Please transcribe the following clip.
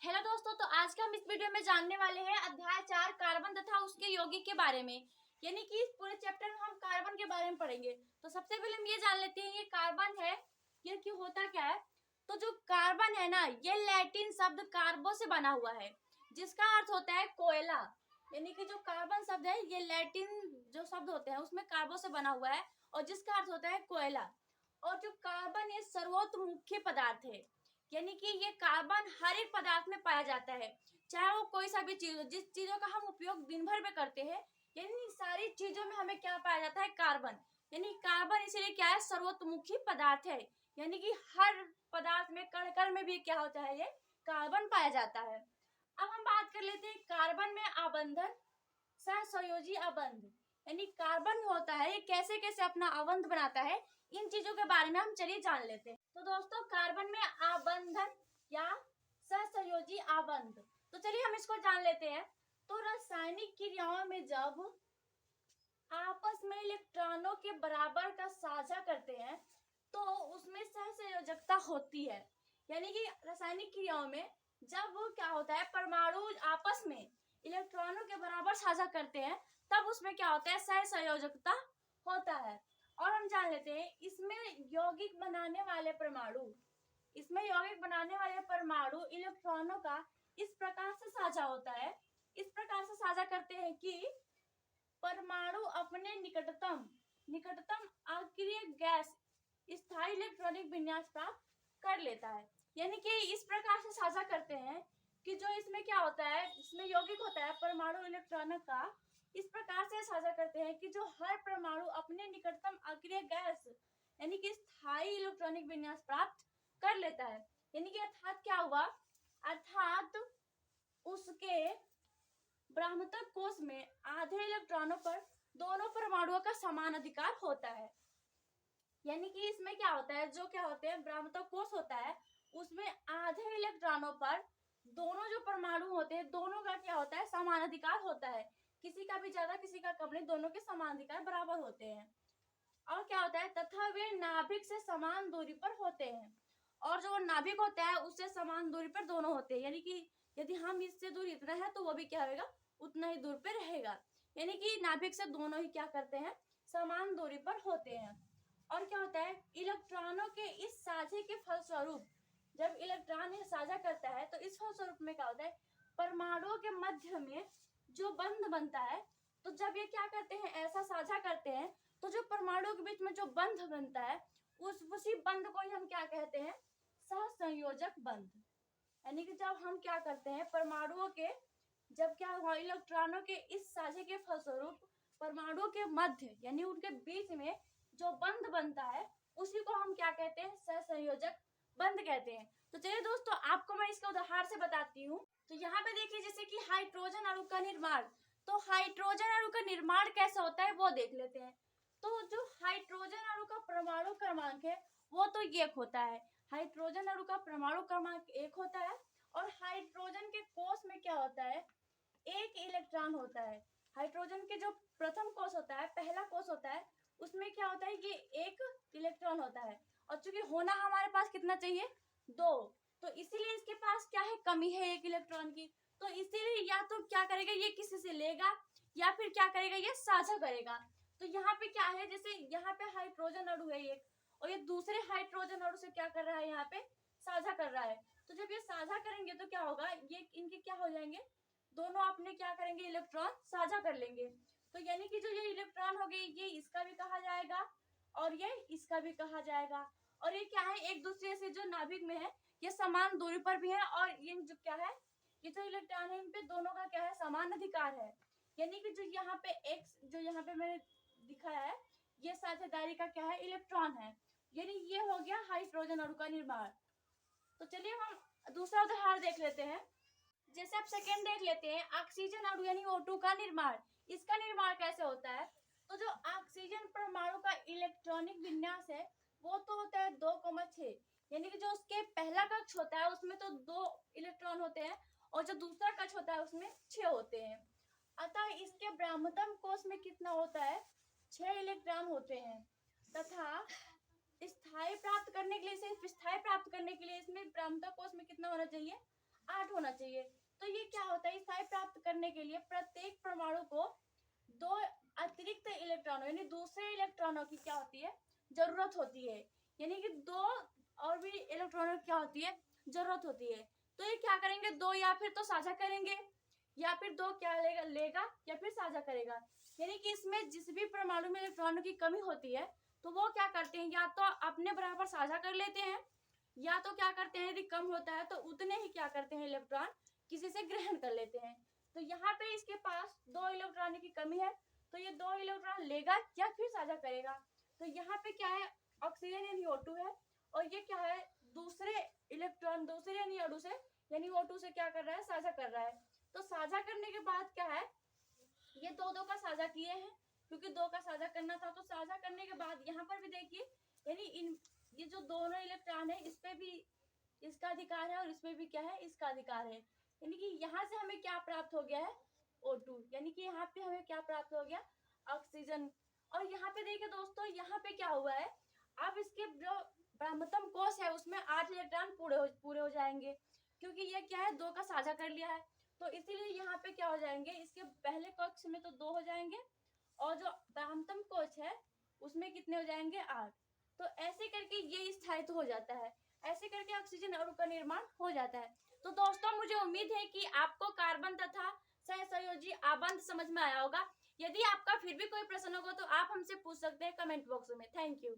Hello दोस्तों, तो आज का हम इस वीडियो में जानने वाले हैं अध्याय 4 कार्बन तथा उसके यौगिक के बारे में। यानी कि इस पूरे चैप्टर में हम कार्बन के बारे में पढ़ेंगे। तो सबसे पहले हम ये जान लेते हैं ये कार्बन है, ये क्यों होता क्या है। तो जो कार्बन है ना, ये लैटिन शब्द कार्बो से बना हुआ है, जिसका अर्थ होता है कोयला। यानी कि जो कार्बन शब्द है ये लैटिन जो शब्द होते हैं उसमें कार्बो से बना हुआ है और जिसका अर्थ होता है कोयला। और जो कार्बन ये सर्वोत्मुखी पदार्थ है, यानी कि ये कार्बन हर एक पदार्थ में पाया जाता है, चाहे वो कोई सा भी चीज हो। जिस चीजों का हम उपयोग दिन भर में करते हैं, यानी सारी चीजों में हमें क्या पाया जाता है, कार्बन। यानी कार्बन इसीलिए क्या है, सर्वतोमुखी पदार्थ है। यानी कि हर पदार्थ में, कण कण में भी क्या होता है, ये कार्बन पाया जाता है। अब हम बात कर लेते हैं कार्बन में आबंधन, सहसंयोजी आबंध। यानी कार्बन होता है ये कैसे कैसे अपना आबंध बनाता है, इन चीजों के बारे में हम चलिए जान लेते हैं। तो दोस्तों, कार्बन में आबंधन या सहसंयोजी आबंध, तो चलिए हम इसको जान लेते हैं। तो रासायनिक क्रियाओं में जब आपस में इलेक्ट्रॉनों के बराबर का साझा करते हैं तो उसमें सहसंयोजकता होती है। यानी कि रासायनिक क्रियाओं में जब क्या होता है, परमाणु आपस में इलेक्ट्रॉनों के बराबर साझा करते हैं तब उसमें क्या होता है, सहसंयोजकता होता है। और हम जान लेते हैं इसमें यौगिक बनाने वाले परमाणु इलेक्ट्रॉनों का इस प्रकार से साझा होता है, इस प्रकार से साझा करते हैं कि परमाणु अपने निकटतम अक्रिय गैस स्थायी इलेक्ट्रॉनिक विन्यास प्राप्त कर लेता है। यानी कि इस प्रकार से साझा करते हैं कि जो इसमें क्या होता है, इसमें यौगिक होता है परमाणु इलेक्ट्रॉनों का, इस प्रकार से साझा करते हैं कि जो हर परमाणु अपने निकटतम अक्रिय गैस यानी कि स्थायी इलेक्ट्रॉनिक विन्यास प्राप्त कर लेता है। यानी कि अर्थात क्या हुआ, अर्थात उसके ब्रह्मतक कोश में आधे इलेक्ट्रॉनों पर दोनों परमाणुओं का समान अधिकार होता है। यानी कि इसमें क्या होता है, जो क्या होते हैं, ब्रह्मतक कोश होता है उसमें आधे इलेक्ट्रॉनों पर दोनों जो परमाणु होते हैं दोनों का क्या होता है, समान अधिकार होता है। किसी का भी ज्यादा किसी का कम नहीं, दोनों के समान अधिकार बराबर होते हैं। और क्या होता है, तथा वे नाभिक से समान दूरी पर होते हैं। और जो नाभिक होता है उससे समान दूरी पर दोनों होते हैं। यानी कि यदि हम इससे दूर इतना है तो वो भी क्या होगा, उतना ही दूर पे रहेगा। यानी कि नाभिक से दोनों ही क्या करते हैं, समान दूरी पर होते हैं। और क्या होता है, इलेक्ट्रॉनों के इस साझे के फलस्वरूप जब इलेक्ट्रॉन ये साझा करता है तो इस फलस्वरूप में क्या होता है, परमाणुओं के मध्य में जो बंध बनता है, तो जब ये क्या करते हैं, ऐसा साझा करते हैं तो जो परमाणुओं के बीच में जो बंध बनता है उसी बंध को ही हम क्या कहते हैं, सहसंयोजक बंध। यानी कि जब हम क्या करते हैं, परमाणुओं के जब क्या हुआ, इलेक्ट्रॉनों के इस साझे के फलस्वरूप परमाणुओं के मध्य यानी उनके बीच में जो बंध बनता है उसी को हम क्या कहते हैं, सहसंयोजक बंध कहते हैं। तो चलिए दोस्तों, आपको मैं इसका उदाहरण से बताती हूँ। तो यहाँ पे देखिए, जैसे कि हाइड्रोजन अणु का निर्माण, तो हाइड्रोजन अणु का निर्माण कैसे होता है वो देख लेते हैं। तो जो हाइड्रोजन अणु का परमाणु क्रमांक है वो तो 1 होता है। हाइड्रोजन अणु का परमाणु क्रमांक 1 होता है और हाइड्रोजन के कोश में क्या होता है, 1 इलेक्ट्रॉन होता है। हाइड्रोजन के जो प्रथम कोश होता है, पहला कोश होता है, उसमें क्या होता है, ये 1 इलेक्ट्रॉन होता है। और चूंकि होना हमारे पास कितना चाहिए, 2, तो इसीलिए इसके पास क्या है, कमी है 1 इलेक्ट्रॉन की। तो इसीलिए या तो क्या करेगा, ये किसी से लेगा या फिर क्या करेगा, ये साझा करेगा। तो यहाँ पे क्या है, जैसे यहाँ पे हाइड्रोजन अणु है एक, और ये दूसरे हाइड्रोजन अणु से क्या कर रहा है, यहाँ पे साझा कर रहा है। तो जब ये साझा करेंगे तो क्या होगा, ये इनके क्या हो जाएंगे, दोनों अपने क्या करेंगे, इलेक्ट्रॉन साझा कर लेंगे। तो यानी कि जो ये इलेक्ट्रॉन हो गई, ये इसका भी कहा जाएगा और ये इसका भी कहा जाएगा। और ये क्या है, एक दूसरे से जो नाभिक में है ये समान दूरी पर भी है, और ये जो क्या है, ये जो इलेक्ट्रॉन है इन पे दोनों का क्या है, समान अधिकार है। यानी कि जो यहाँ पे एक्स, जो यहाँ पे मैंने दिखाया है, ये साझेदारी का क्या है, इलेक्ट्रॉन है। यानी ये हो गया हाइड्रोजन अणु का निर्माण। तो चलिए हम दूसरा उदाहरण देख लेते हैं। जैसे आप सेकेंड देख लेते हैं, ऑक्सीजन अणु यानी O2 का निर्माण। इसका निर्माण कैसे होता है, तो जो ऑक्सीजन परमाणु का इलेक्ट्रॉनिक विन्यास है वो तो होता है 2,6। यानी कि जो उसके पहला कक्ष होता है उसमें तो 2 इलेक्ट्रॉन होते हैं और जो दूसरा कक्ष होता है उसमें 6 होते हैं। अतः इसके ब्रह्मतम कोश में कितना होता है, 6 इलेक्ट्रॉन होते हैं। तथा स्थायी प्राप्त करने के लिए इसमें ब्रह्मतम कोश में कितना होना चाहिए, 8 होना चाहिए। तो ये क्या होता है, स्थायी प्राप्त करने के लिए प्रत्येक परमाणु को 2 अतिरिक्त इलेक्ट्रॉनों यानी दूसरे इलेक्ट्रॉनों की क्या होती है, जरूरत होती है। यानी कि 2 और भी इलेक्ट्रॉनों की क्या होती है, जरूरत होती है। तो ये क्या करेंगे, 2 या फिर तो साझा करेंगे, या फिर 2 क्या लेगा या फिर साझा करेगा। यानी कि इसमें जिस भी परमाणु में इलेक्ट्रॉनों की कमी होती है तो वो क्या करते हैं, या तो अपने बराबर साझा कर लेते हैं, या तो क्या करते हैं, यदि कम होता है तो उतने ही क्या करते हैं, इलेक्ट्रॉन किसी से ग्रहण कर लेते हैं। तो यहाँ पे इसके पास 2 इलेक्ट्रॉन की कमी है, तो ये 2 इलेक्ट्रॉन लेगा या फिर साझा करेगा। तो यहाँ पे क्या है, ऑक्सीजन यानी O2 है, और ये क्या है, दूसरे इलेक्ट्रॉन दूसरे यानी अणु से यानी O2 से क्या कर रहा है, साझा कर रहा है। तो साझा करने के बाद क्या है, ये 2-2 का साझा किए हैं, क्योंकि 2 का साझा करना था। तो साझा करने के बाद यहाँ पर भी देखिए, यानी इन ये जो दोनों इलेक्ट्रॉन है, इस पे भी इसका अधिकार है और इसमें भी क्या है, इसका अधिकार है। यानी कि यहाँ से हमें क्या प्राप्त हो गया है, O2, यानी कि यहाँ पे हमें क्या प्राप्त हो गया, ऑक्सीजन। और यहाँ पे देखिए दोस्तों, यहाँ पे क्या हुआ है, अब इसके जो ब्रह्मतम कोश है उसमें 8 इलेक्ट्रॉन पूरे हो जाएंगे, क्योंकि ये क्या है, 2 का साझा कर लिया है। तो इसीलिए यहाँ पे क्या हो जाएंगे, इसके पहले कक्ष में तो 2 हो जाएंगे, और जो ब्रह्मतम कोश है उसमें कितने हो जाएंगे, 8। तो ऐसे करके ये स्थायित्व हो जाता है, ऐसे करके ऑक्सीजन अणु का निर्माण हो जाता है। तो दोस्तों मुझे उम्मीद है कि आपको कार्बन तथा सहसंयोजी आबंध समझ में आया होगा। यदि आपका फिर भी कोई प्रश्न होगा तो आप हमसे पूछ सकते हैं कमेंट बॉक्स में। Thank you.